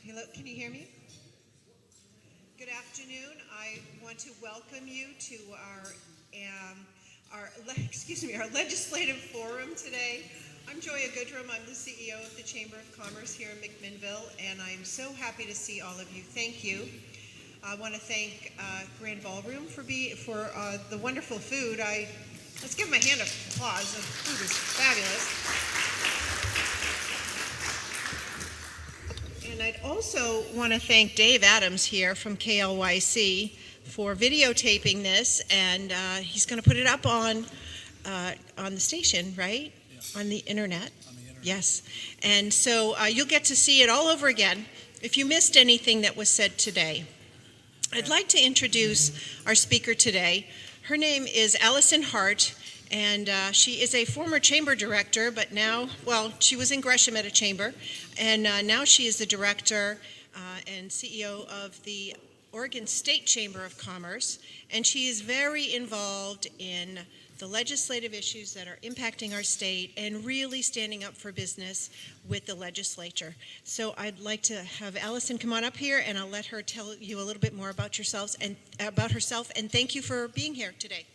Hello, can you hear me? Good afternoon. I want to welcome you to our legislative forum today. I'm Joya Goodrum. I'm the CEO of the Chamber of Commerce here in McMinnville, and I'm so happy to see all of you. Thank you. I want to thank Grand Ballroom for the wonderful food. Let's give them a hand of applause. The food is fabulous. And I'd also want to thank Dave Adams here from KLYC for videotaping this, and he's going to put it up on the station, right? Yeah. On the internet. On the internet. Yes. And so you'll get to see it all over again if you missed anything that was said today. I'd like to introduce our speaker today. Her name is Allison Hart, and she is a former chamber director, but now, she was in Gresham at a chamber, and now she is the director and CEO of the Oregon State Chamber of Commerce, and she is very involved in the legislative issues that are impacting our state and really standing up for business with the legislature. So I'd like to have Allison come on up here, and I'll let her tell you a little bit more about herself, and thank you for being here today.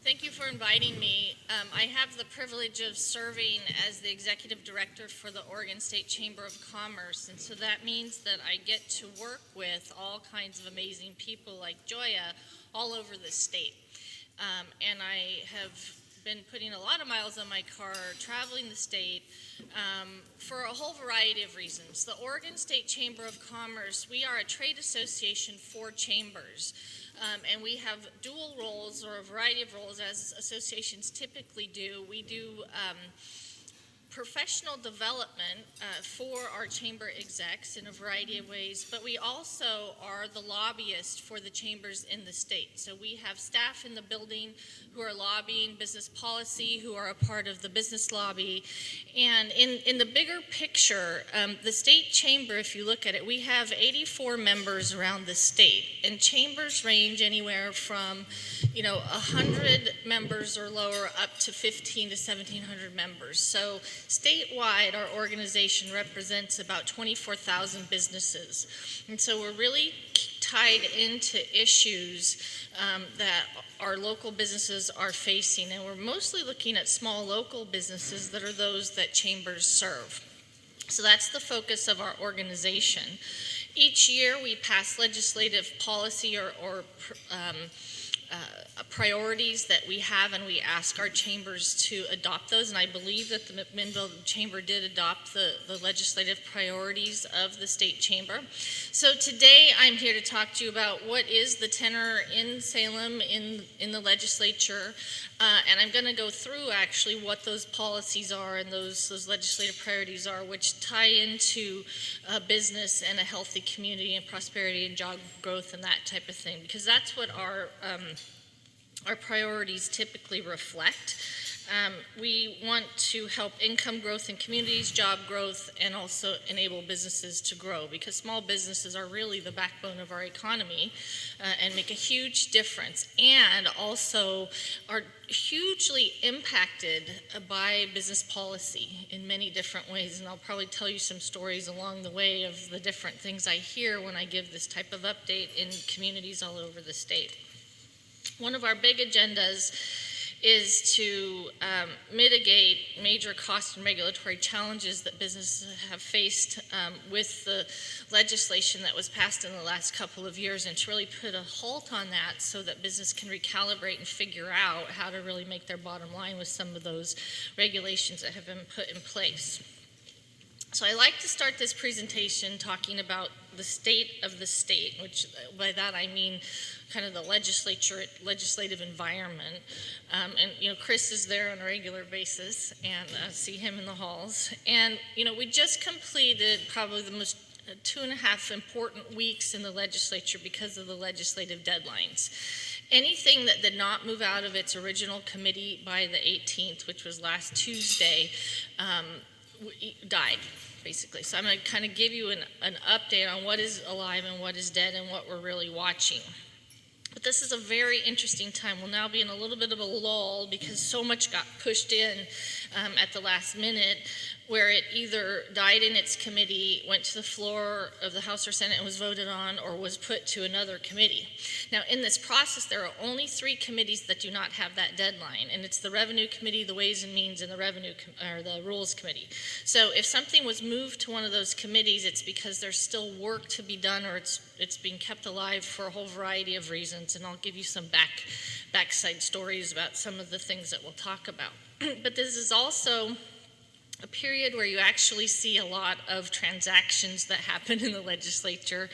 Thank you for inviting me. I have the privilege of serving as the executive director for the Oregon State Chamber of Commerce, and so that means that I get to work with all kinds of amazing people like Joya all over the state. And I have been putting a lot of miles on my car, traveling the state for a whole variety of reasons. The Oregon State Chamber of Commerce, we are a trade association for chambers. And we have dual roles, or a variety of roles, as associations typically do. We do professional development for our chamber execs in a variety of ways, but we also are the lobbyist for the chambers in the state. So we have staff in the building who are lobbying business policy, who are a part of the business lobby. And in the bigger picture, the state chamber, if you look at it, we have 84 members around the state, and chambers range anywhere from 100 members or lower up to 15 to 1,700 members. So statewide, our organization represents about 24,000 businesses. And so we're really tied into issues that our local businesses are facing. And we're mostly looking at small local businesses that are those that chambers serve. So that's the focus of our organization. Each year we pass legislative policy or priorities that we have, and we ask our chambers to adopt those, and I believe that the McMinnville Chamber did adopt the legislative priorities of the state chamber. So today I'm here to talk to you about what is the tenor in Salem in the legislature, and I'm going to go through actually what those policies are and those legislative priorities are, which tie into business and a healthy community and prosperity and job growth and that type of thing, because that's what our priorities typically reflect. We want to help income growth in communities, job growth, and also enable businesses to grow, because small businesses are really the backbone of our economy and make a huge difference, and also are hugely impacted by business policy in many different ways. And I'll probably tell you some stories along the way of the different things I hear when I give this type of update in communities all over the state. One of our big agendas is to mitigate major cost and regulatory challenges that businesses have faced with the legislation that was passed in the last couple of years, and to really put a halt on that so that business can recalibrate and figure out how to really make their bottom line with some of those regulations that have been put in place. So I like to start this presentation talking about the state of the state, which by that I mean kind of the legislative environment. And Chris is there on a regular basis, and see him in the halls. And we just completed probably the most 2.5 important weeks in the legislature because of the legislative deadlines. Anything that did not move out of its original committee by the 18th, which was last Tuesday, died, basically. So I'm going to kind of give you an update on what is alive and what is dead and what we're really watching. But this is a very interesting time. We'll now be in a little bit of a lull because so much got pushed in at the last minute, where it either died in its committee, went to the floor of the House or Senate and was voted on, or was put to another committee. Now, in this process, there are only 3 committees that do not have that deadline, and it's the Revenue Committee, the Ways and Means, and the Rules Committee. So if something was moved to one of those committees, it's because there's still work to be done, or it's being kept alive for a whole variety of reasons, and I'll give you some backside stories about some of the things that we'll talk about. But this is also a period where you actually see a lot of transactions that happen in the legislature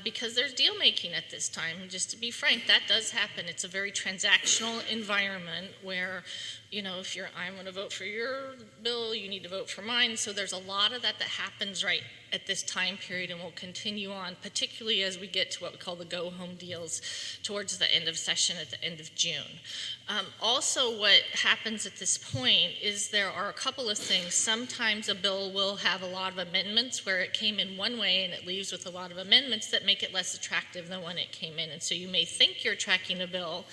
because there's deal making at this time. And just to be frank, that does happen. It's a very transactional environment where, you know, if I'm going to vote for your bill, you need to vote for mine. So there's a lot of that happens right at this time period and will continue on, particularly as we get to what we call the go-home deals towards the end of session at the end of June. Also, what happens at this point is there are a couple of things. Sometimes a bill will have a lot of amendments where it came in one way and it leaves with a lot of amendments that make it less attractive than when it came in. And so you may think you're tracking a bill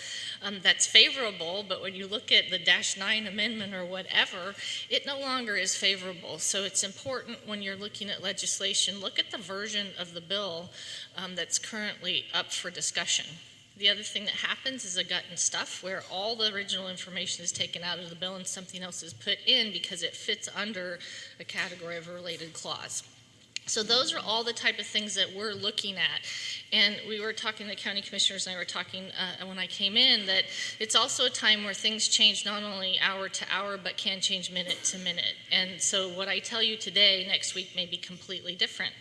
that's favorable, but when you look at the -9 amendment or whatever, it no longer is favorable. So it's important when you're looking at legislation, look at the version of the bill that's currently up for discussion. The other thing that happens is a gut and stuff where all the original information is taken out of the bill and something else is put in because it fits under a category of a related clause. So those are all the type of things that we're looking at. And we were talking, the county commissioners and I were talking when I came in, that it's also a time where things change not only hour to hour, but can change minute to minute. And so what I tell you today, next week may be completely different.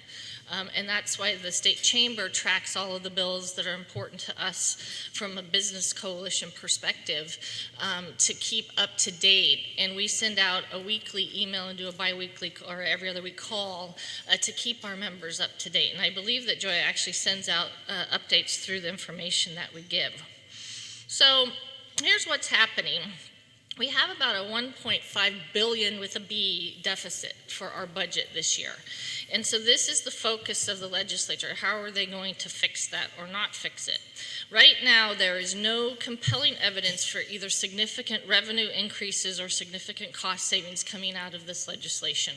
And that's why the state chamber tracks all of the bills that are important to us from a business coalition perspective to keep up to date. And we send out a weekly email and do a bi-weekly or every other week call to keep our members up to date. And I believe that Joy actually sends out updates through the information that we give. So here's what's happening. We have about a $1.5 billion with a B deficit for our budget this year. And so this is the focus of the legislature. How are they going to fix that or not fix it? Right now, there is no compelling evidence for either significant revenue increases or significant cost savings coming out of this legislation,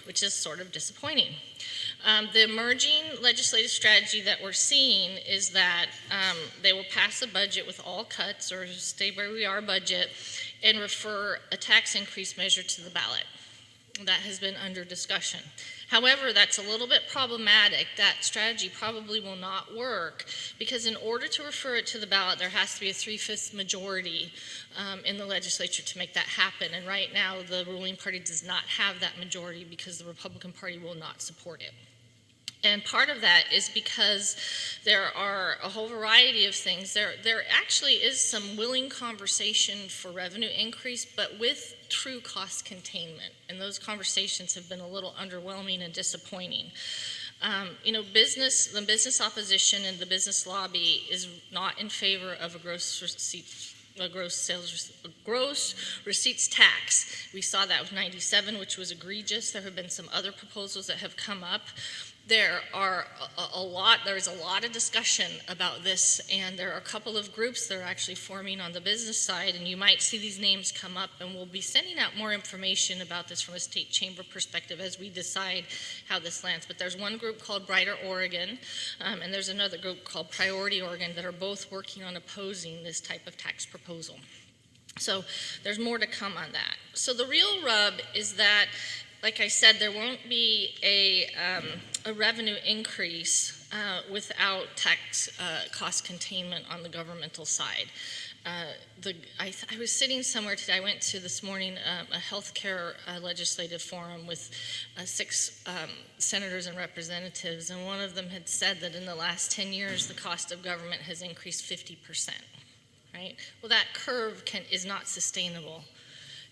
which is sort of disappointing. The emerging legislative strategy that we're seeing is that they will pass a budget with all cuts or stay where we are budget and refer a tax increase measure to the ballot. That has been under discussion. However, that's a little bit problematic. That strategy probably will not work because in order to refer it to the ballot, there has to be a 3/5 majority in the legislature to make that happen. And right now, the ruling party does not have that majority because the Republican Party will not support it. And part of that is because there are a whole variety of things. There actually is some willing conversation for revenue increase, but with true cost containment. And those conversations have been a little underwhelming and disappointing. You know, the business opposition and the business lobby is not in favor of a gross receipts tax. We saw that with 97, which was egregious. There have been some other proposals that have come up. There's a lot of discussion about this, and there are a couple of groups that are actually forming on the business side, and you might see these names come up, and we'll be sending out more information about this from a state chamber perspective as we decide how this lands. But there's one group called Brighter Oregon, and there's another group called Priority Oregon that are both working on opposing this type of tax proposal. So there's more to come on that. So the real rub is that, like I said, there won't be a revenue increase without tax cost containment on the governmental side. I was sitting somewhere today. I went to this morning a healthcare legislative forum with 6 senators and representatives, and one of them had said that in the last 10 years, the cost of government has increased 50%. Right? Well, that curve is not sustainable,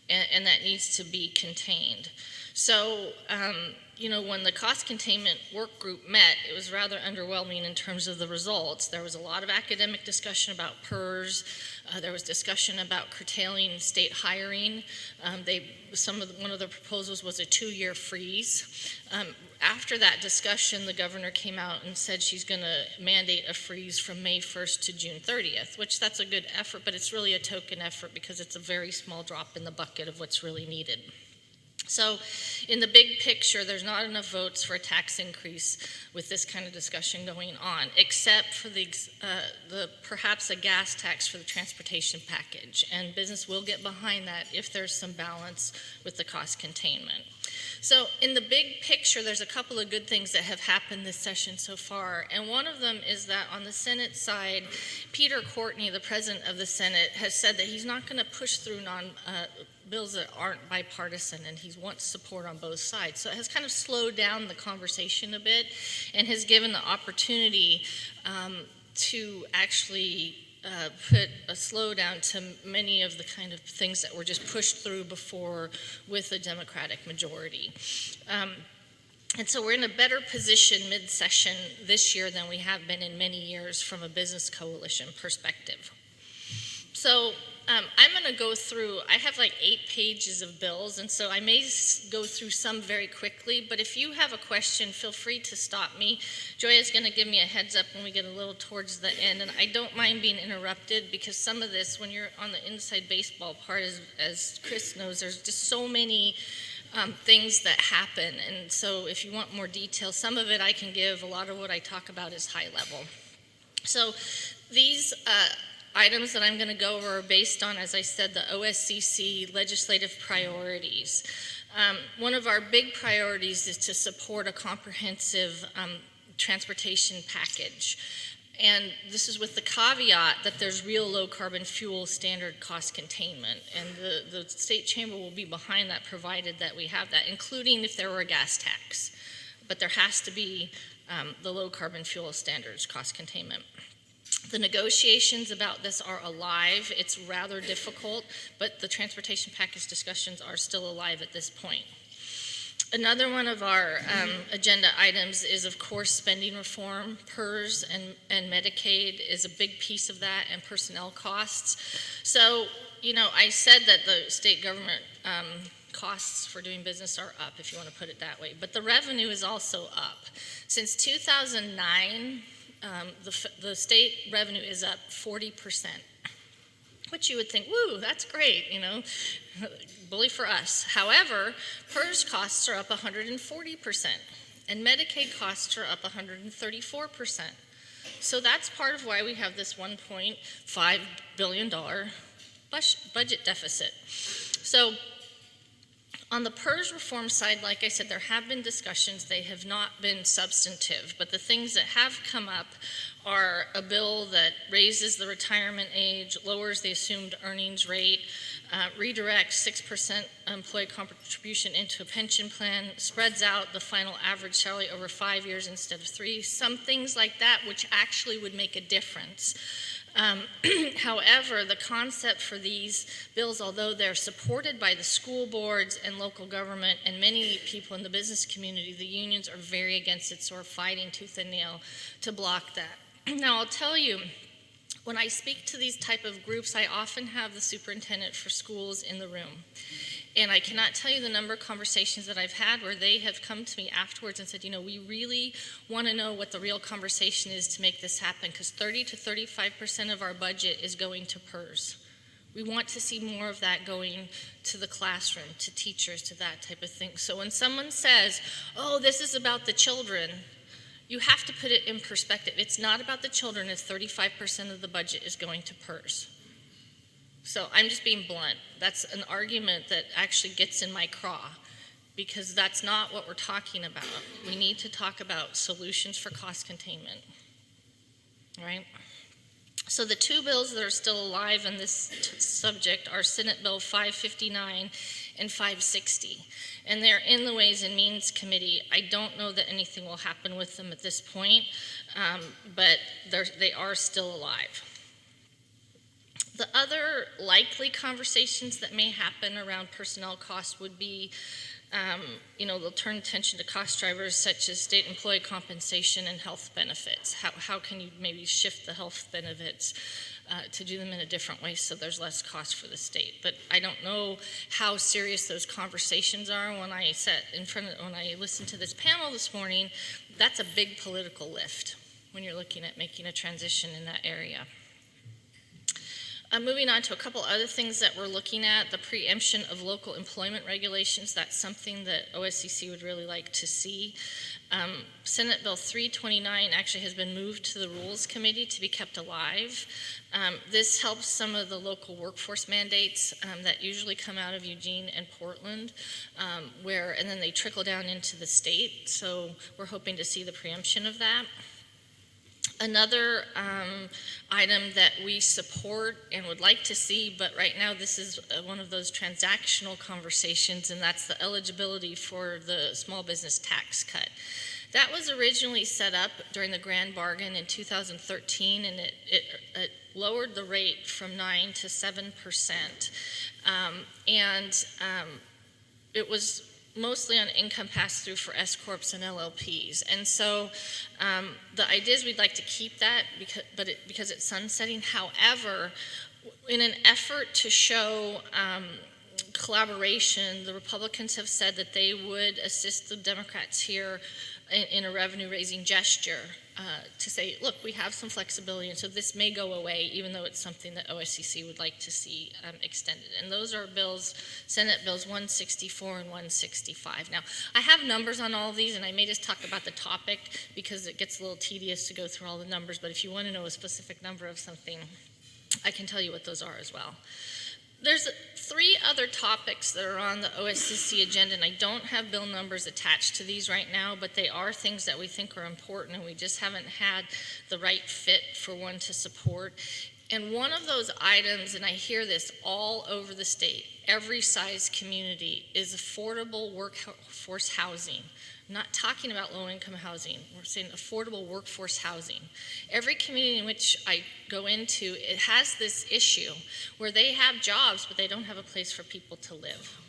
and that needs to be contained. So, you know, when the cost containment work group met, it was rather underwhelming in terms of the results. There was a lot of academic discussion about PERS. There was discussion about curtailing state hiring. One of the proposals was a 2-year freeze. After that discussion, the governor came out and said she's going to mandate a freeze from May 1st to June 30th, which that's a good effort, but it's really a token effort because it's a very small drop in the bucket of what's really needed. So in the big picture, there's not enough votes for a tax increase with this kind of discussion going on, except for the perhaps a gas tax for the transportation package. And business will get behind that if there's some balance with the cost containment. So in the big picture, there's a couple of good things that have happened this session so far. And one of them is that on the Senate side, Peter Courtney, the president of the Senate, has said that he's not going to push through bills that aren't bipartisan, and he wants support on both sides. So it has kind of slowed down the conversation a bit and has given the opportunity to actually put a slowdown to many of the kind of things that were just pushed through before with a Democratic majority. And so we're in a better position mid-session this year than we have been in many years from a business coalition perspective. So I'm going to go through, I have like 8 pages of bills, and so I may go through some very quickly, but if you have a question, feel free to stop me. Joya's going to give me a heads up when we get a little towards the end, and I don't mind being interrupted because some of this, when you're on the inside baseball part, as Chris knows, there's just so many things that happen, and so if you want more detail, some of it I can give. A lot of what I talk about is high level. So these items that I'm going to go over are based on, as I said, the OSCC legislative priorities. One of our big priorities is to support a comprehensive transportation package. And this is with the caveat that there's real low carbon fuel standard cost containment. And the state chamber will be behind that provided that we have that, including if there were a gas tax. But there has to be the low carbon fuel standards cost containment. The negotiations about this are alive. It's rather difficult, but the transportation package discussions are still alive at this point. Another one of our agenda items is, of course, spending reform. PERS and Medicaid is a big piece of that, and personnel costs. So, you know, I said that the state government costs for doing business are up, if you want to put it that way, but the revenue is also up. Since 2009, the state revenue is up 40%, which you would think, woo, that's great, you know, bully for us. However, PERS costs are up 140%, and Medicaid costs are up 134%. So that's part of why we have this $1.5 billion budget deficit. So on the PERS reform side, like I said, there have been discussions. They have not been substantive, but the things that have come up are a bill that raises the retirement age, lowers the assumed earnings rate, redirects 6% employee contribution into a pension plan, spreads out the final average salary over 5 years instead of 3, some things like that which actually would make a difference. However, the concept for these bills, although they're supported by the school boards and local government and many people in the business community, the unions are very against it, so we're fighting tooth and nail to block that. Now, I'll tell you, when I speak to these type of groups, I often have the superintendent for schools in the room. And I cannot tell you the number of conversations that I've had where they have come to me afterwards and said, you know, we really want to know what the real conversation is to make this happen, because 30 to 35% of our budget is going to PERS. We want to see more of that going to the classroom, to teachers, to that type of thing. So when someone says, oh, this is about the children, you have to put it in perspective. It's not about the children if 35% of the budget is going to PERS. So I'm just being blunt. That's an argument that actually gets in my craw, because that's not what we're talking about. We need to talk about solutions for cost containment, right? So the 2 bills that are still alive in this subject are Senate Bill 559 and 560, and they're in the Ways and Means Committee. I don't know that anything will happen with them at this point, but they are still alive. The other likely conversations that may happen around personnel costs would be, you know, they'll turn attention to cost drivers such as state employee compensation and health benefits. How can you maybe shift the health benefits? to do them in a different way so there's less cost for the state. But I don't know how serious those conversations are. When I listened to this panel this morning, that's a big political lift when you're looking at making a transition in that area. Moving on to a couple other things that we're looking at, the preemption of local employment regulations. That's something that OSCC would really like to see. Senate Bill 329 actually has been moved to the Rules Committee to be kept alive. This helps some of the local workforce mandates that usually come out of Eugene and Portland, and then they trickle down into the state. So we're hoping to see the preemption of that. Another item that we support and would like to see, but right now this is one of those transactional conversations, and that's the eligibility for the small business tax cut. That was originally set up during the grand bargain in 2013, and it lowered the rate from 9 to 7%. It was mostly on income pass-through for S-corps and LLPs. And so the idea is we'd like to keep that because it's sunsetting. However, in an effort to show collaboration, the Republicans have said that they would assist the Democrats here in a revenue-raising gesture to say, look, we have some flexibility, and so this may go away, even though it's something that OSCC would like to see extended. And those are Senate Bills 164 and 165. Now, I have numbers on all of these, and I may just talk about the topic because it gets a little tedious to go through all the numbers, but if you want to know a specific number of something, I can tell you what those are as well. There's 3 other topics that are on the OSCC agenda, and I don't have bill numbers attached to these right now, but they are things that we think are important, and we just haven't had the right fit for one to support. And one of those items, and I hear this all over the state, every size community, is affordable workforce housing. I'm not talking about low-income housing. We're saying affordable workforce housing. Every community in which I go into, it has this issue where they have jobs, but they don't have a place for people to live.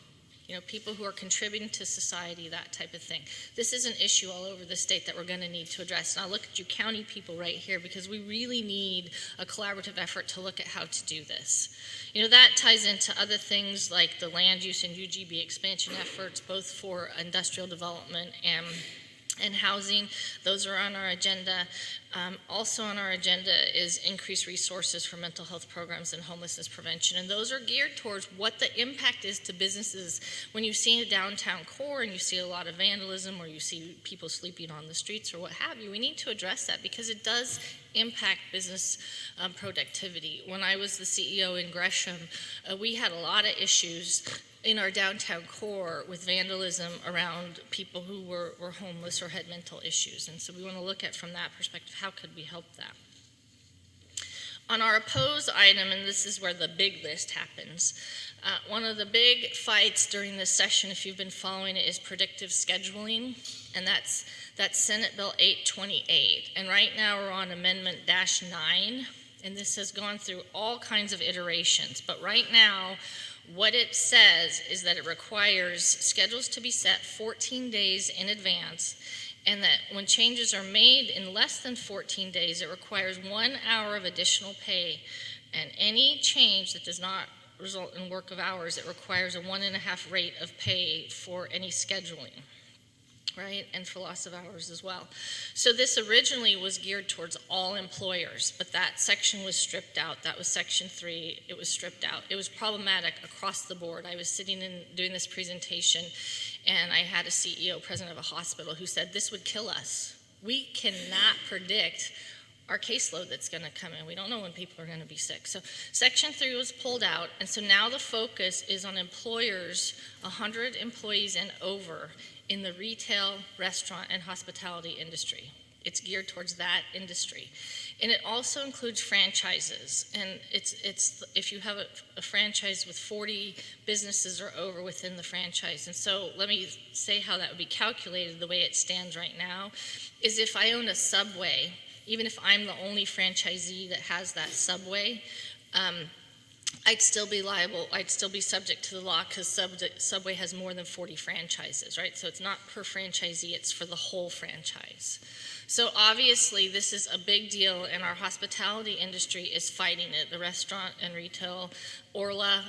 You know, people who are contributing to society, that type of thing. This is an issue all over the state that we're going to need to address. And I'll look at you county people right here because we really need a collaborative effort to look at how to do this. You know, that ties into other things like the land use and UGB expansion efforts, both for industrial development and housing. Those are on our agenda. Also on our agenda is increased resources for mental health programs and homelessness prevention. And those are geared towards what the impact is to businesses. When you see a downtown core and you see a lot of vandalism or you see people sleeping on the streets or what have you, we need to address that because it does impact business productivity. When I was the CEO in Gresham, we had a lot of issues in our downtown core with vandalism around people who were homeless or had mental issues. And so we want to look at from that perspective, how could we help that? On our opposed item, and this is where the big list happens, one of the big fights during this session, if you've been following it, is predictive scheduling, and that's Senate Bill 828. And right now we're on Amendment -9, and this has gone through all kinds of iterations. But right now, what it says is that it requires schedules to be set 14 days in advance, and that when changes are made in less than 14 days, it requires 1 hour of additional pay. And any change that does not result in work of hours, it requires a 1.5 rate of pay for any scheduling, right? And for loss of hours as well. So this originally was geared towards all employers, but that section was stripped out. That was section 3. It was stripped out. It was problematic across the board. I was sitting and doing this presentation, and I had a CEO, president of a hospital, who said, this would kill us. We cannot predict our caseload that's going to come in. We don't know when people are going to be sick. So section 3 was pulled out, and so now the focus is on employers, 100 employees and over, in the retail, restaurant, and hospitality industry. It's geared towards that industry. And it also includes franchises. And it's if you have a franchise with 40 businesses or over within the franchise. And so let me say how that would be calculated. The way it stands right now is if I own a Subway, even if I'm the only franchisee that has that Subway, I'd still be liable, I'd still be subject to the law because Subway has more than 40 franchises, right? So it's not per franchisee, it's for the whole franchise. So obviously this is a big deal, and our hospitality industry is fighting it. The restaurant and retail, Orla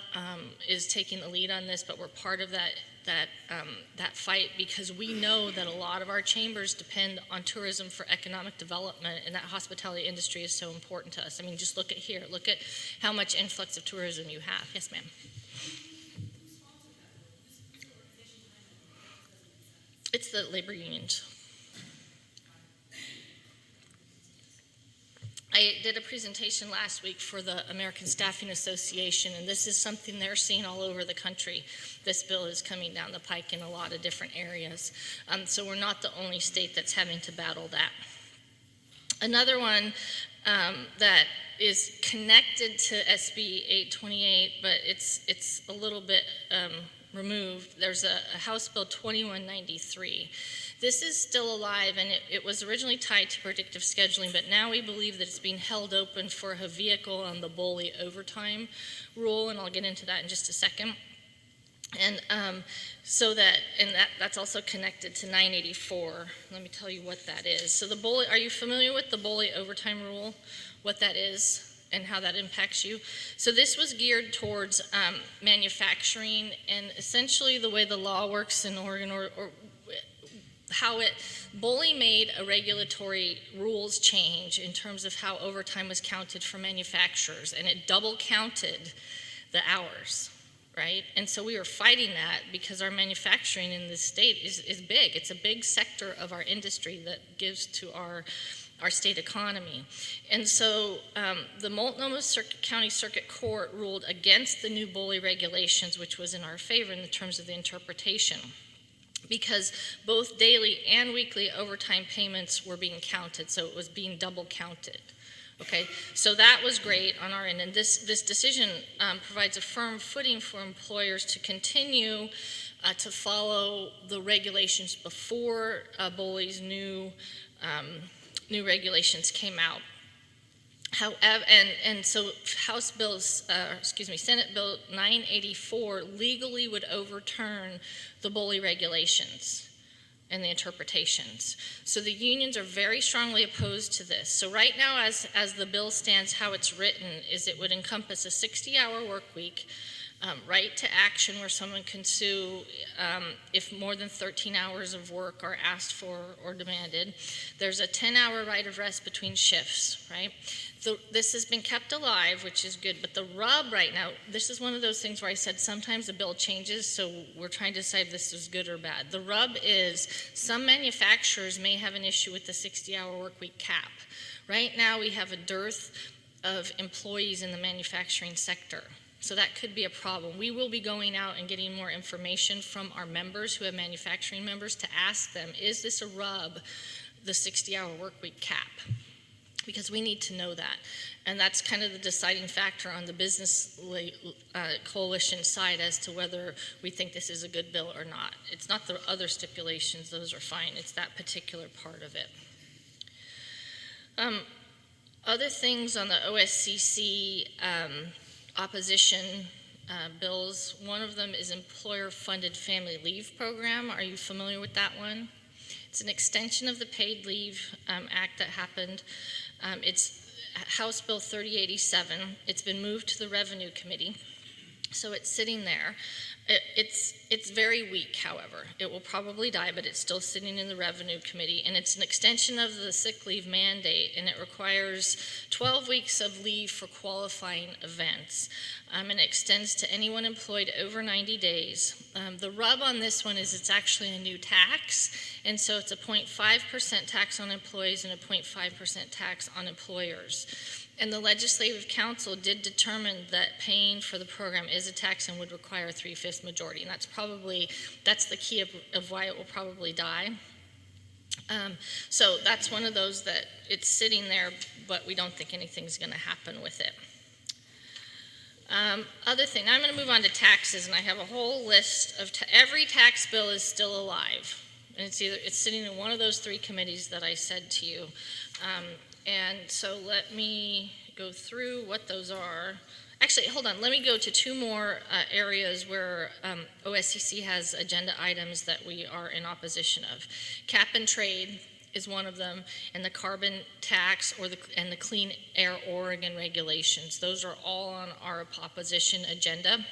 is taking the lead on this, but we're part of that fight because we know that a lot of our chambers depend on tourism for economic development, and that hospitality industry is so important to us. I mean, just look at here. Look at how much influx of tourism you have. Yes, ma'am. It's the labor unions. I did a presentation last week for the American Staffing Association, and this is something they're seeing all over the country. This bill is coming down the pike in a lot of different areas. So we're not the only state that's having to battle that. Another one that is connected to SB 828, but it's a little bit removed. There's a House Bill 2193. This is still alive, and it was originally tied to predictive scheduling, but now we believe that it's being held open for a vehicle on the BOLI overtime rule, and I'll get into that in just a second. And that's also connected to 984. Let me tell you what that is. So the BOLI, are you familiar with the BOLI overtime rule, what that is and how that impacts you? So this was geared towards manufacturing, and essentially the way the law works in Oregon, or how BOLI made a regulatory rules change in terms of how overtime was counted for manufacturers, and it double counted the hours, right? And so we were fighting that because our manufacturing in this state is big. It's a big sector of our industry that gives to our state economy. And so the Multnomah County Circuit Court ruled against the new BOLI regulations, which was in our favor in the terms of the interpretation, because both daily and weekly overtime payments were being counted, so it was being double counted. Okay, so that was great on our end, and this decision provides a firm footing for employers to continue to follow the regulations before BOLI's new regulations came out. However, and so Senate Bill 984 legally would overturn the BOLI regulations and the interpretations. So the unions are very strongly opposed to this. So right now, as the bill stands, how it's written is it would encompass a 60-hour work week, right to action where someone can sue if more than 13 hours of work are asked for or demanded. There's a 10-hour right of rest between shifts, right? This has been kept alive, which is good, but the rub right now, this is one of those things where I said sometimes the bill changes, so we're trying to decide if this is good or bad. The rub is some manufacturers may have an issue with the 60-hour work week cap. Right now we have a dearth of employees in the manufacturing sector. So that could be a problem. We will be going out and getting more information from our members who have manufacturing members to ask them, is this a rub, the 60-hour work week cap? Because we need to know that. And that's kind of the deciding factor on the business coalition side as to whether we think this is a good bill or not. It's not the other stipulations, those are fine. It's that particular part of it. Other things on the OSCC opposition bills, one of them is employer-funded family leave program. Are you familiar with that one? It's an extension of the paid leave act that happened. It's House Bill 3087. It's been moved to the Revenue Committee, so it's sitting there. It's very weak, however. It will probably die, but it's still sitting in the Revenue Committee, and it's an extension of the sick leave mandate, and it requires 12 weeks of leave for qualifying events, and it extends to anyone employed over 90 days. The rub on this one is it's actually a new tax, and so it's a 0.5% tax on employees and a 0.5% tax on employers. And the Legislative Council did determine that paying for the program is a tax and would require a 3/5 majority. And that's the key of why it will probably die. So that's one of those that it's sitting there, but we don't think anything's going to happen with it. Other thing, I'm going to move on to taxes, and I have a whole list of every tax bill is still alive. And it's sitting in one of those three committees that I said to you. And so let me go through what those are. Actually, hold on. Let me go to two more areas where OSCC has agenda items that we are in opposition of. Cap and trade. is one of them, and the carbon tax and the Clean Air Oregon regulations. Those are all on our proposition agenda.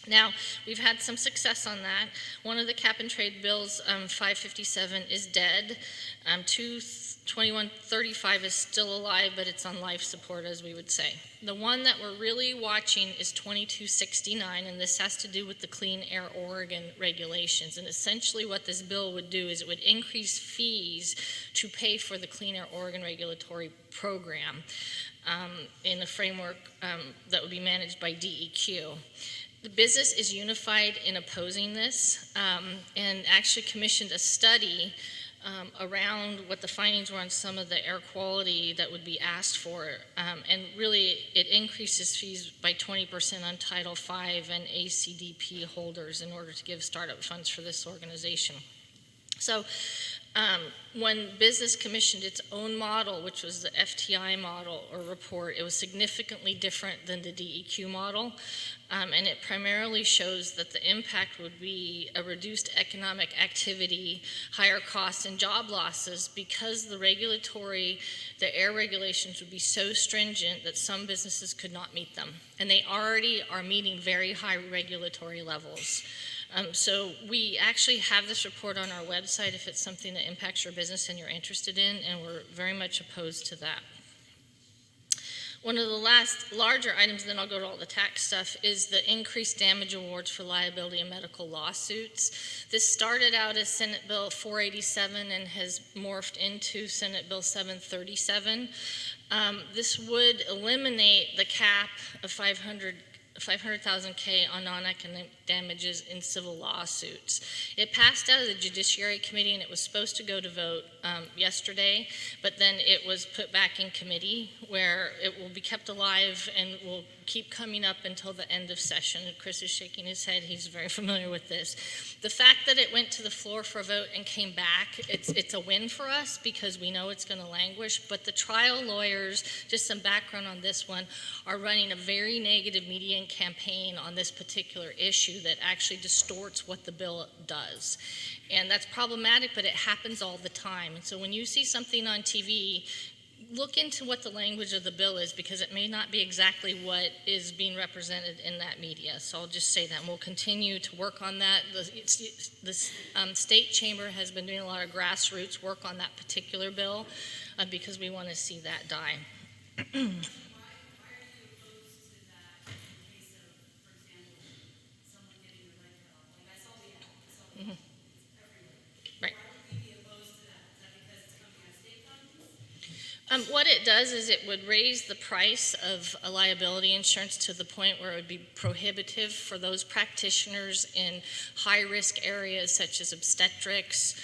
Now, we've had some success on that. One of the cap and trade bills, 557, is dead. 2135 is still alive, but it's on life support, as we would say. The one that we're really watching is 2269, and this has to do with the Clean Air Oregon regulations. And essentially what this bill would do is it would increase fees to pay for the Clean Air Oregon regulatory program in a framework that would be managed by DEQ. The business is unified in opposing this and actually commissioned a study around what the findings were on some of the air quality that would be asked for. And really, it increases fees by 20% on Title V and ACDP holders in order to give startup funds for this organization. So when business commissioned its own model, which was the FTI model or report, it was significantly different than the DEQ model. And it primarily shows that the impact would be a reduced economic activity, higher costs, and job losses because the air regulations would be so stringent that some businesses could not meet them. And they already are meeting very high regulatory levels. So we actually have this report on our website if it's something that impacts your business and you're interested in, and we're very much opposed to that. One of the last larger items, then I'll go to all the tax stuff, is the increased damage awards for liability and medical lawsuits. This started out as Senate Bill 487 and has morphed into Senate Bill 737. This would eliminate the cap of 500,000 K on non-economic damages in civil lawsuits. It passed out of the Judiciary Committee and it was supposed to go to vote yesterday, but then it was put back in committee where it will be kept alive and will keep coming up until the end of session. Chris is shaking his head, he's very familiar with this. The fact that it went to the floor for a vote and came back, it's a win for us because we know it's going to languish, but the trial lawyers, just some background on this one, are running a very negative media campaign on this particular issue that actually distorts what the bill does. And that's problematic, but it happens all the time. And so when you see something on TV, look into what the language of the bill is because it may not be exactly what is being represented in that media. So I'll just say that, and we'll continue to work on that. The state chamber has been doing a lot of grassroots work on that particular bill because we want to see that die. What it does is it would raise the price of a liability insurance to the point where it would be prohibitive for those practitioners in high-risk areas such as obstetrics,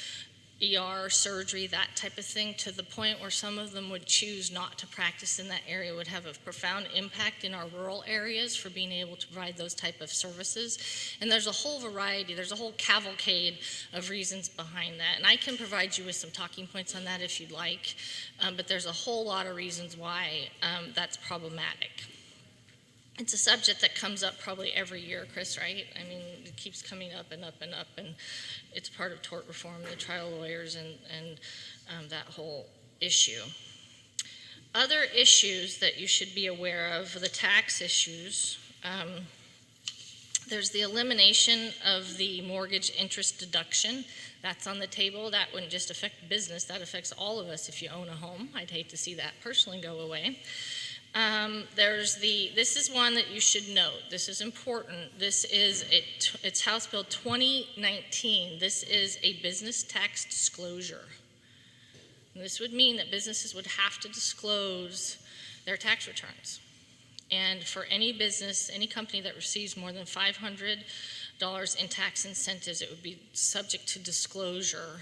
ER, surgery, that type of thing, to the point where some of them would choose not to practice in that area. It would have a profound impact in our rural areas for being able to provide those type of services. And there's a whole variety, there's a whole cavalcade of reasons behind that. And I can provide you with some talking points on that if you'd like, but there's a whole lot of reasons why that's problematic. It's a subject that comes up probably every year, Chris, right? I mean, it keeps coming up and up and up, and it's part of tort reform, the trial lawyers, and that whole issue. Other issues that you should be aware of, the tax issues. There's the elimination of the mortgage interest deduction. That's on the table. That wouldn't just affect business, that affects all of us if you own a home. I'd hate to see that personally go away. This is one that you should note. This is important. It's House Bill 2019. This is a business tax disclosure. And this would mean that businesses would have to disclose their tax returns. And for any business, any company that receives more than $500 in tax incentives, it would be subject to disclosure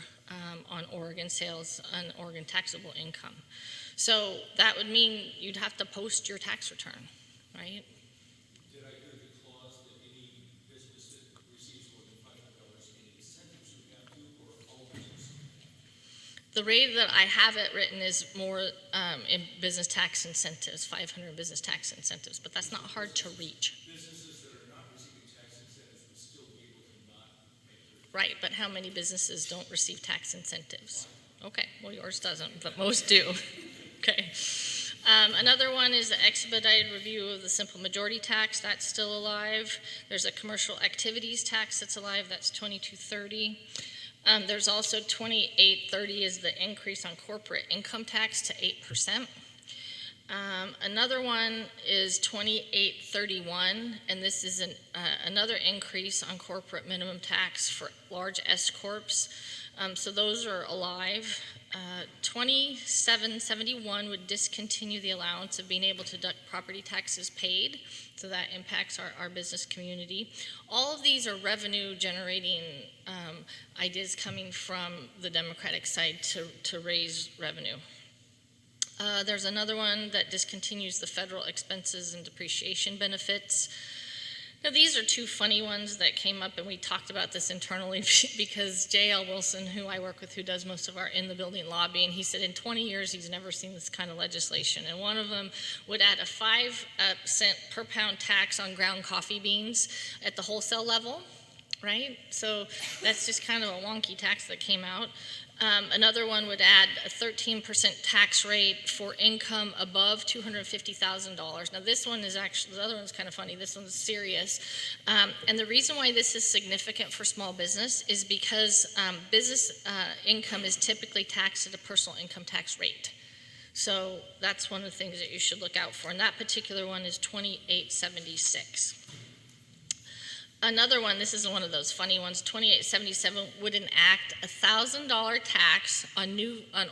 on Oregon sales and Oregon taxable income. So that would mean you'd have to post your tax return, right? Did I hear the clause that any business that receives more than $500 in incentives would have to, or all businesses? The rate that I have it written is more in business tax incentives, 500 business tax incentives, but that's not hard to reach. Businesses that are not receiving tax incentives would still be able to not make their... Right, but how many businesses don't receive tax incentives? Okay, well, yours doesn't, but most do. Okay. Another one is the expedited review of the simple majority tax. That's still alive. There's a commercial activities tax that's alive. That's 2230. There's also 2830 is the increase on corporate income tax to 8%. Another one is 2831, and this is another increase on corporate minimum tax for large S corps. So those are alive. 2771 would discontinue the allowance of being able to deduct property taxes paid, so that impacts our business community. All of these are revenue generating ideas coming from the Democratic side to raise revenue. There's another one that discontinues the federal expenses and depreciation benefits. Now, these are two funny ones that came up, and we talked about this internally because J.L. Wilson, who I work with, who does most of our in-the-building lobbying, he said in 20 years he's never seen this kind of legislation. And one of them would add a 5 cent per pound tax on ground coffee beans at the wholesale level, right? So that's just kind of a wonky tax that came out. Another one would add a 13% tax rate for income above $250,000. Now this one is actually, the other one's kind of funny, this one's serious. And the reason why this is significant for small business is because business income is typically taxed at a personal income tax rate. So that's one of the things that you should look out for. And that particular one is 2876. Another one, this is one of those funny ones, 2877 would enact a $1,000 tax on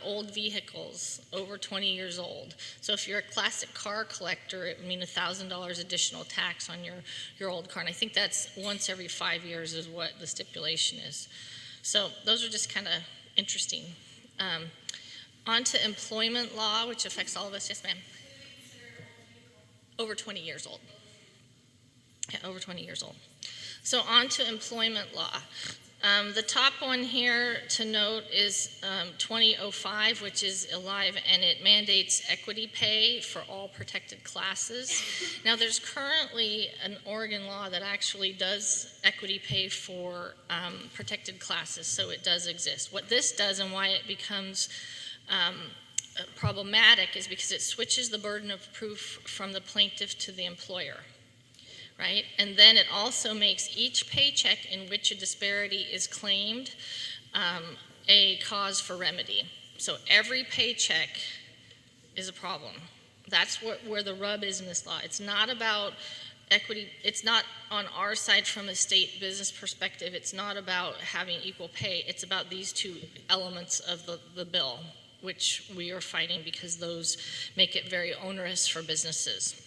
old vehicles over 20 years old. So if you're a classic car collector, it would mean $1,000 additional tax on your old car. And I think that's once every 5 years is what the stipulation is. So those are just kind of interesting. On to employment law, which affects all of us. Yes, ma'am. Over 20 years old. Yeah, over 20 years old. So on to employment law. The top one here to note is 2005, which is alive, and it mandates equity pay for all protected classes. Now there's currently an Oregon law that actually does equity pay for protected classes, so it does exist. What this does and why it becomes problematic is because it switches the burden of proof from the plaintiff to the employer. Right? And then it also makes each paycheck in which a disparity is claimed a cause for remedy. So every paycheck is a problem. That's where the rub is in this law. It's not about equity. It's not on our side from a state business perspective. It's not about having equal pay. It's about these two elements of the bill, which we are fighting because those make it very onerous for businesses.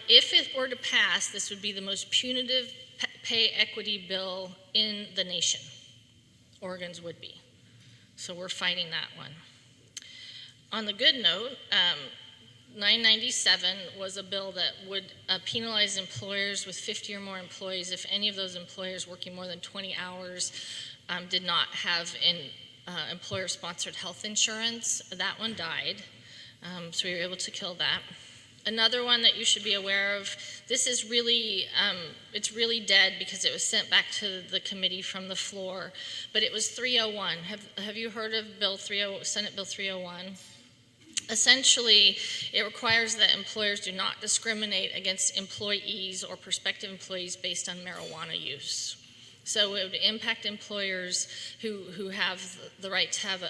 If it were to pass, this would be the most punitive pay equity bill in the nation. Oregon's would be. So we're fighting that one. On the good note, 997 was a bill that would penalize employers with 50 or more employees if any of those employers working more than 20 hours did not have employer-sponsored health insurance. That one died, so we were able to kill that. Another one that you should be aware of, this is really, it's really dead because it was sent back to the committee from the floor, but it was 301. Have you heard of Senate Bill 301? Essentially, it requires that employers do not discriminate against employees or prospective employees based on marijuana use. So it would impact employers who have the right to have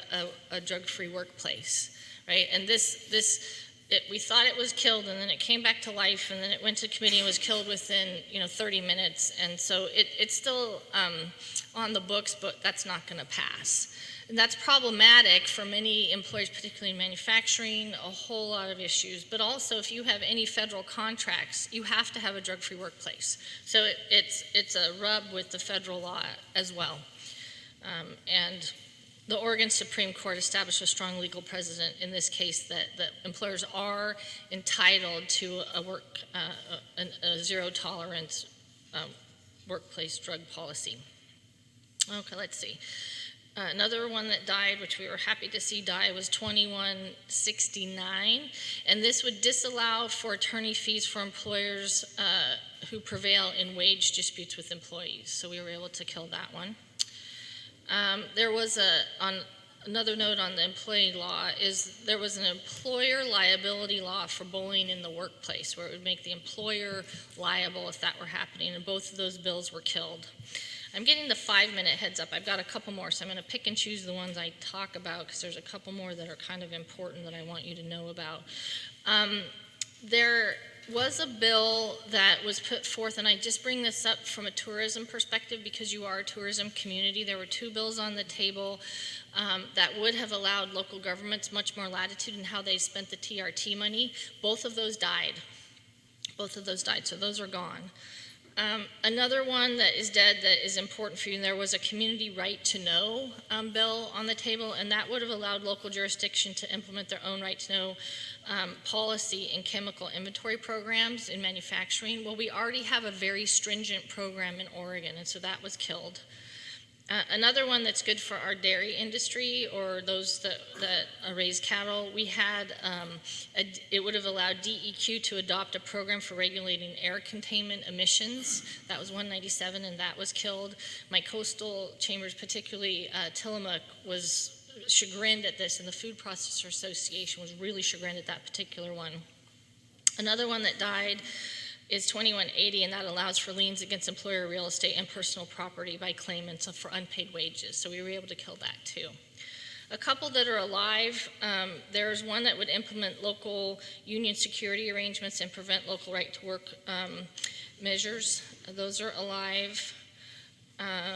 a drug-free workplace, right? And we thought it was killed, and then it came back to life, and then it went to committee and was killed within 30 minutes. And so it's still on the books, but that's not going to pass. And that's problematic for many employers, particularly in manufacturing, a whole lot of issues. But also, if you have any federal contracts, you have to have a drug-free workplace. So it's a rub with the federal law as well. And the Oregon Supreme Court established a strong legal precedent in this case that employers are entitled to a zero-tolerance workplace drug policy. Okay, let's see. Another one that died, which we were happy to see die, was 2169, and this would disallow for attorney fees for employers who prevail in wage disputes with employees. So we were able to kill that one. There was another note on the employee law is there was an employer liability law for bullying in the workplace where it would make the employer liable if that were happening, and both of those bills were killed. I'm getting the 5-minute heads up. I've got a couple more, so I'm going to pick and choose the ones I talk about because there's a couple more that are kind of important that I want you to know about. There was a bill that was put forth, and I just bring this up from a tourism perspective because you are a tourism community. There were 2 bills on the table that would have allowed local governments much more latitude in how they spent the TRT money. Both of those died. So those are gone. Another one that is dead that is important for you, and there was a community right to know bill on the table, and that would have allowed local jurisdiction to implement their own right to know policy in chemical inventory programs in manufacturing. Well, we already have a very stringent program in Oregon, and so that was killed. Another one that's good for our dairy industry or those that raise cattle, we had, it would have allowed DEQ to adopt a program for regulating air containment emissions. That was 197 and that was killed. My coastal chambers, particularly Tillamook, was chagrined at this, and the Food Processor Association was really chagrined at that particular one. Another one that died is 2180, and that allows for liens against employer real estate and personal property by claimants for unpaid wages. So we were able to kill that too. A couple that are alive, there's one that would implement local union security arrangements and prevent local right to work measures. Those are alive.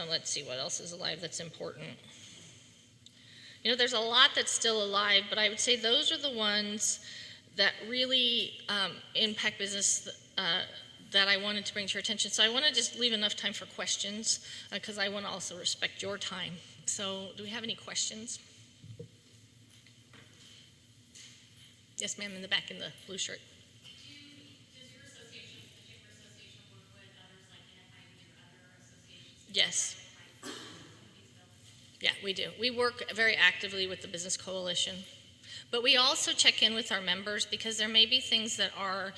Let's see what else is alive that's important. You know, there's a lot that's still alive, but I would say those are the ones that really impact business that I wanted to bring to your attention. So I want to just leave enough time for questions because I want to also respect your time. So do we have any questions? Yes, ma'am, in the back in the blue shirt. Does your association, the Chamber Association, work with others like NFIB or other associations? Yes. Yeah, we do. We work very actively with the Business Coalition. But we also check in with our members because there may be things that are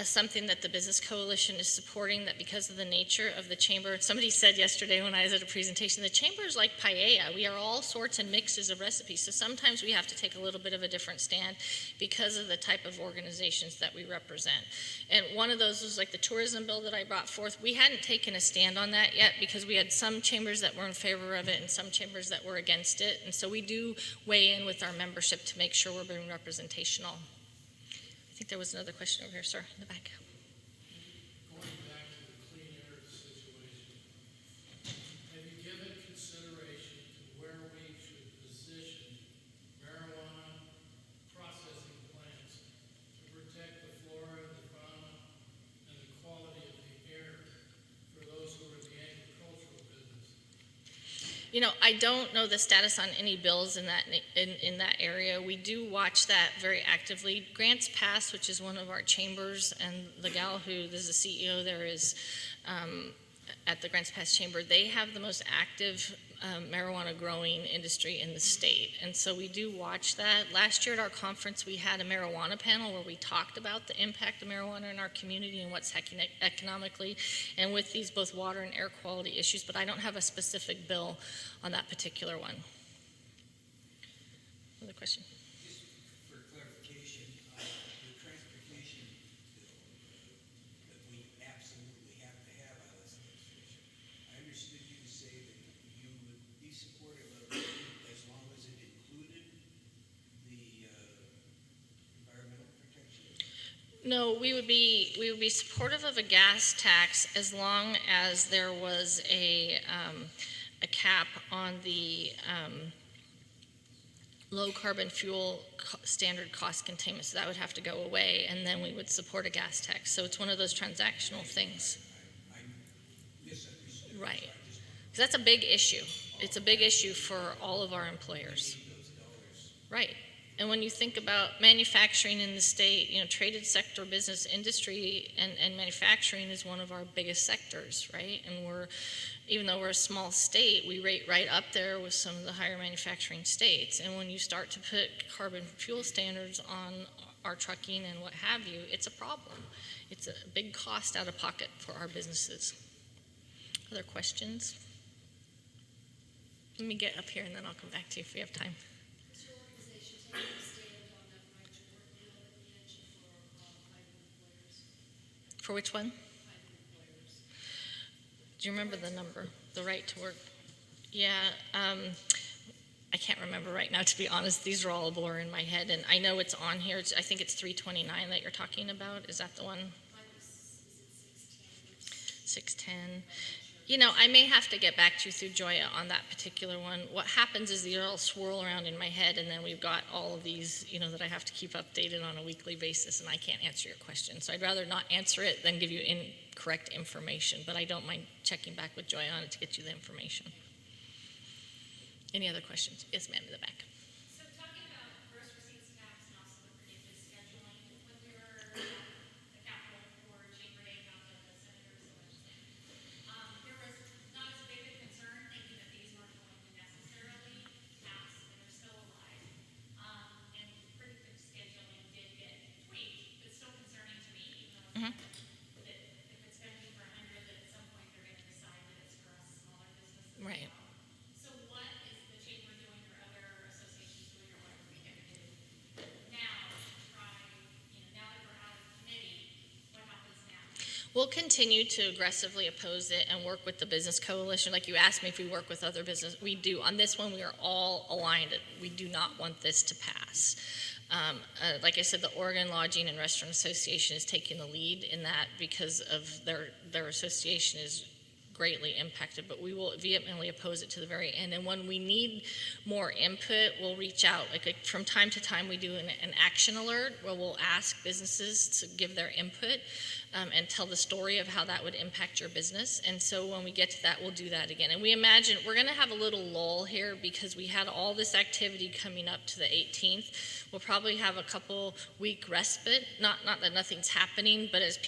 something that the Business Coalition is supporting that because of the nature of the chamber. Somebody said yesterday when I was at a presentation, the chamber is like paella. We are all sorts and mixes of recipes. So sometimes we have to take a little bit of a different stand because of the type of organizations that we represent. And one of those was like the tourism bill that I brought forth. We hadn't taken a stand on that yet because we had some chambers that were in favor of it and some chambers that were against it. And so we do weigh in with our membership to make sure we're being representational. I think there was another question over here, sir, in the back. Going back to the clean air situation, have you given consideration to where we should position marijuana processing plants to protect the flora, the fauna, and the quality of the air for those who are in the agricultural business? You know, I don't know the status on any bills in that area. We do watch that very actively. Grants Pass, which is one of our chambers, and the gal who is the CEO there is at the Grants Pass Chamber, they have the most active marijuana growing industry in the state. And so we do watch that. Last year at our conference, we had a marijuana panel where we talked about the impact of marijuana in our community and what's happening economically, and with these both water and air quality issues, but I don't have a specific bill on that particular one. Another question? Just for clarification, the transportation bill that we absolutely have to have out of this legislation, I understood you to say that you would be supportive of it as long as it included the environmental protection? No, we would be supportive of a gas tax as long as there was a cap on the low carbon fuel standard cost containment. So that would have to go away, and then we would support a gas tax. So it's one of those transactional things. I misunderstood. Right. Because that's a big issue. It's a big issue for all of our employers. Right. And when you think about manufacturing in the state, you know, traded sector business industry and manufacturing is one of our biggest sectors, right? And even though we're a small state, we rate right up there with some of the higher manufacturing states. And when you start to put carbon fuel standards on our trucking and what have you, it's a problem. It's a big cost out of pocket for our businesses. Other questions? Let me get up here and then I'll come back to you if we have time. Is your organization taking a stand on that right to work bill that you mentioned for private employers? For which one? Private employers. Do you remember the number? The right to work? Yeah, I can't remember right now, to be honest. These are all a blur in my head, and I know it's on here. I think it's 329 that you're talking about. Is that the one? Is it 610? 610. You know, I may have to get back to you through Joya on that particular one. What happens is these all swirl around in my head, and then we've got all of these, that I have to keep updated on a weekly basis, and I can't answer your question. So I'd rather not answer it than give you incorrect information, but I don't mind checking back with Joya on it to get you the information. Any other questions? Yes, ma'am, in the back. So talking about gross receipts tax and also the predictive scheduling, when we were at the Capitol for Chamber Day about the senators and legislators, there was not as big a concern thinking that these weren't going to necessarily pass, and they're still alive. And predictive scheduling did get tweaked, but still concerning to me, even though it's that if it's going to be for 100, that at some point they're going to decide that it's for us smaller businesses. Right. So what is the chamber doing or other associations doing or what are we going to do now to try, now that we're out of committee, what happens now? We'll continue to aggressively oppose it and work with the business coalition. Like you asked me if we work with other business, we do. On this one, we are all aligned. We do not want this to pass. Like I said, the Oregon Lodging and Restaurant Association is taking the lead in that because of their association is greatly impacted, but we will vehemently oppose it to the very end. And when we need more input, we'll reach out. Like from time to time, we do an action alert where we'll ask businesses to give their input and tell the story of how that would impact your business. And so when we get to that, we'll do that again. And we imagine we're going to have a little lull here because we had all this activity coming up to the 18th. We'll probably have a couple week respite, not that nothing's happening, but as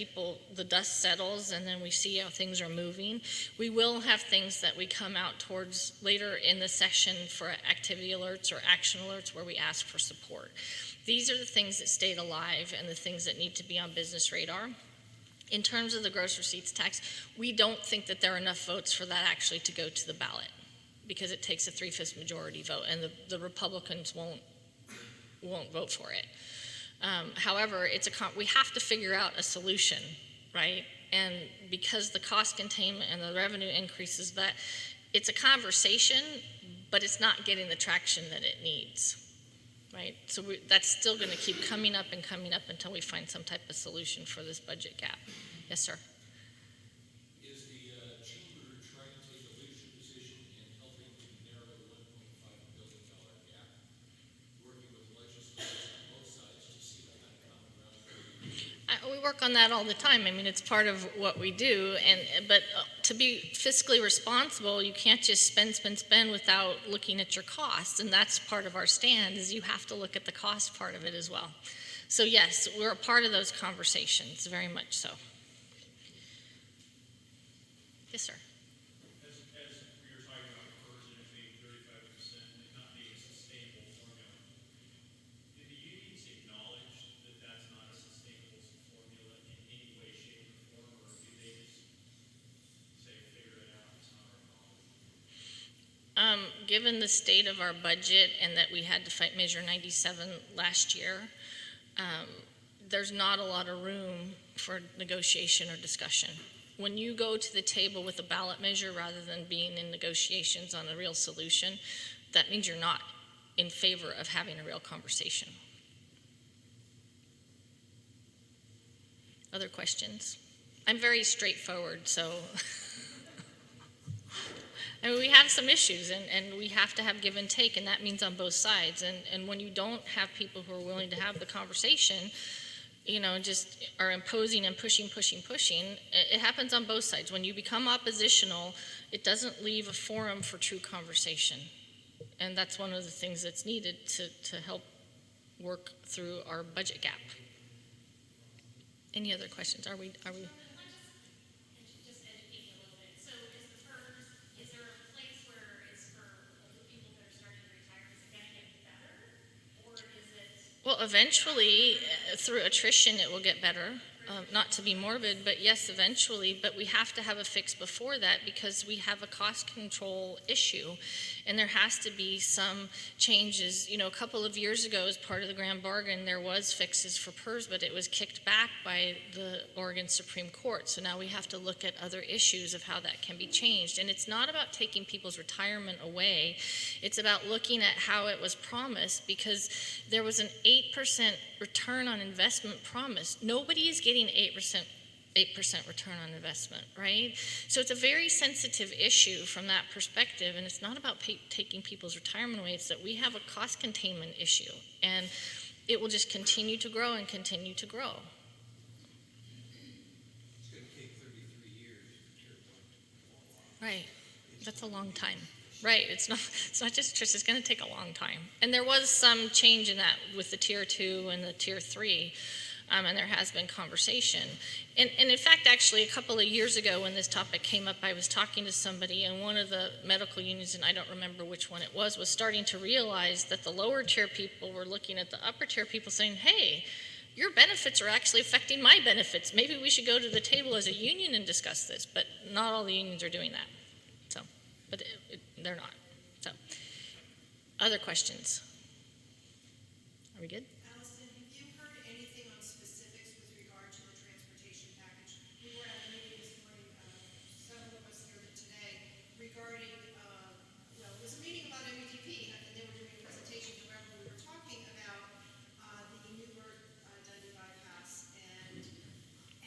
the dust settles and then we see how things are moving, we will have things that we come out towards later in the session for activity alerts or action alerts where we ask for support. These are the things that stayed alive and the things that need to be on business radar. In terms of the gross receipts tax, we don't think that there are enough votes for that actually to go to the ballot because it takes a 3/5 majority vote and the Republicans won't vote for it. However, we have to figure out a solution, right? And because the cost containment and the revenue increases, that it's a conversation, but it's not getting the traction that it needs, right? So that's still going to keep coming up until we find some type of solution for this budget gap. Yes, sir. Is the chamber trying to take a leadership position in helping to narrow the $1.5 billion gap, working with legislators on both sides to see that kind of common ground? We work on that all the time. I mean, it's part of what we do. But to be fiscally responsible, you can't just spend without looking at your costs. And that's part of our stand is you have to look at the cost part of it as well. So yes, we're a part of those conversations, very much so. Yes, sir. As we were talking about PERS and it being 35% and it not being a sustainable formula, do the unions acknowledge that that's not a sustainable formula in any way, shape, or form, or do they just say, figure it out, it's not our problem? Given the state of our budget and that we had to fight Measure 97 last year, there's not a lot of room for negotiation or discussion. When you go to the table with a ballot measure rather than being in negotiations on a real solution, that means you're not in favor of having a real conversation. Other questions? I'm very straightforward, so I mean, we have some issues and we have to have give and take, and that means on both sides. And when you don't have people who are willing to have the conversation, just are imposing and pushing, it happens on both sides. When you become oppositional, it doesn't leave a forum for true conversation. And that's one of the things that's needed to help work through our budget gap. Any other questions? Are we? Just educate me a little bit. So is there a place where it's for the people that are starting to retire? Is it going to get better? Or is it? Well, eventually, through attrition, it will get better. not to be morbid, but yes, eventually, but we have to have a fix before that because we have a cost control issue and there has to be some changes. You know, a couple of years ago as part of the grand bargain, there was fixes for PERS, but it was kicked back by the Oregon Supreme Court. So now we have to look at other issues of how that can be changed. And it's not about taking people's retirement away. It's about looking at how it was promised because there was an 8% return on investment promised. Nobody is getting 8% return on investment, right? So it's a very sensitive issue from that perspective, and it's not about taking people's retirement away. It's that we have a cost containment issue, and it will just continue to grow and continue to grow. It's gonna take 33 years to tier one. Right. That's a long time. Right. It's not just Trish, it's going to take a long time. And there was some change in that with the tier 2 and the tier 3. And there has been conversation. And in fact, actually, a couple of years ago when this topic came up, I was talking to somebody, and one of the medical unions, and I don't remember which one it was starting to realize that the lower tier people were looking at the upper tier people saying, hey, your benefits are actually affecting my benefits. Maybe we should go to the table as a union and discuss this. But not all the unions are doing that. So, but they're not. So, other questions? Are we good? Allison, have you heard anything on specifics with regard to the transportation package? We were at a meeting this morning, several of us here today, regarding, well, it was a meeting about MEDP, and they were doing a presentation. Remember, we were talking about the Newburgh-Dundee bypass, and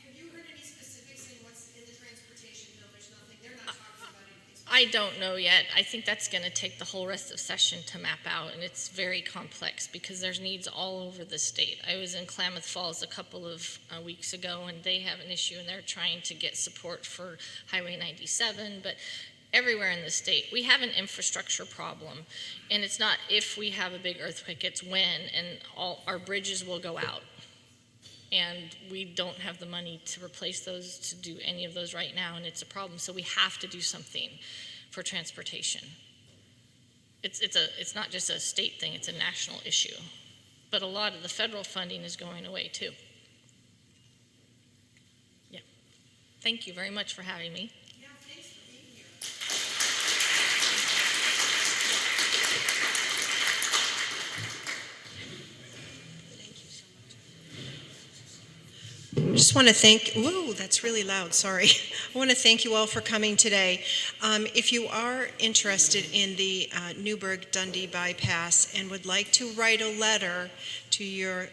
have you heard any specifics in what's in the transportation bill? There's nothing, they're not talking about anything specific. I don't know yet. I think that's going to take the whole rest of session to map out, and it's very complex because there's needs all over the state. I was in Klamath Falls a couple of weeks ago, and they have an issue, and they're trying to get support for Highway 97, but everywhere in the state, we have an infrastructure problem, and it's not if we have a big earthquake, it's when, and all our bridges will go out. And we don't have the money to replace those, to do any of those right now, and it's a problem. So we have to do something for transportation. It's not just a state thing, it's a national issue. But a lot of the federal funding is going away too. Yeah. Thank you very much for having me. Yeah, thanks for being here. I just want to thank, whoa, that's really loud, sorry. I want to thank you all for coming today. If you are interested in the Newburgh-Dundee bypass and would like to write a letter to your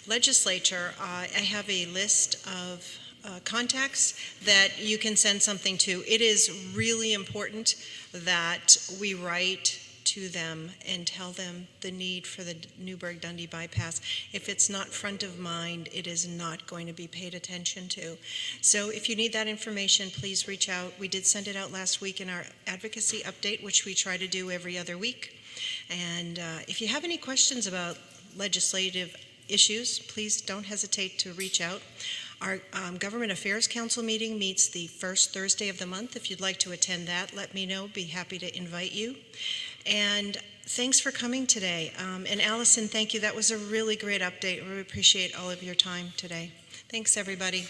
legislature, I have a list of contacts that you can send something to. It is really important that we write to them and tell them the need for the Newburgh-Dundee bypass. If it's not front of mind, it is not going to be paid attention to. So if you need that information, please reach out. We did send it out last week in our advocacy update, which we try to do every other week. And if you have any questions about legislative issues, please don't hesitate to reach out. Our Government Affairs Council meeting meets the first Thursday of the month. If you'd like to attend that, let me know. Be happy to invite you. And thanks for coming today. And Allison, thank you. That was a really great update. We appreciate all of your time today. Thanks, everybody.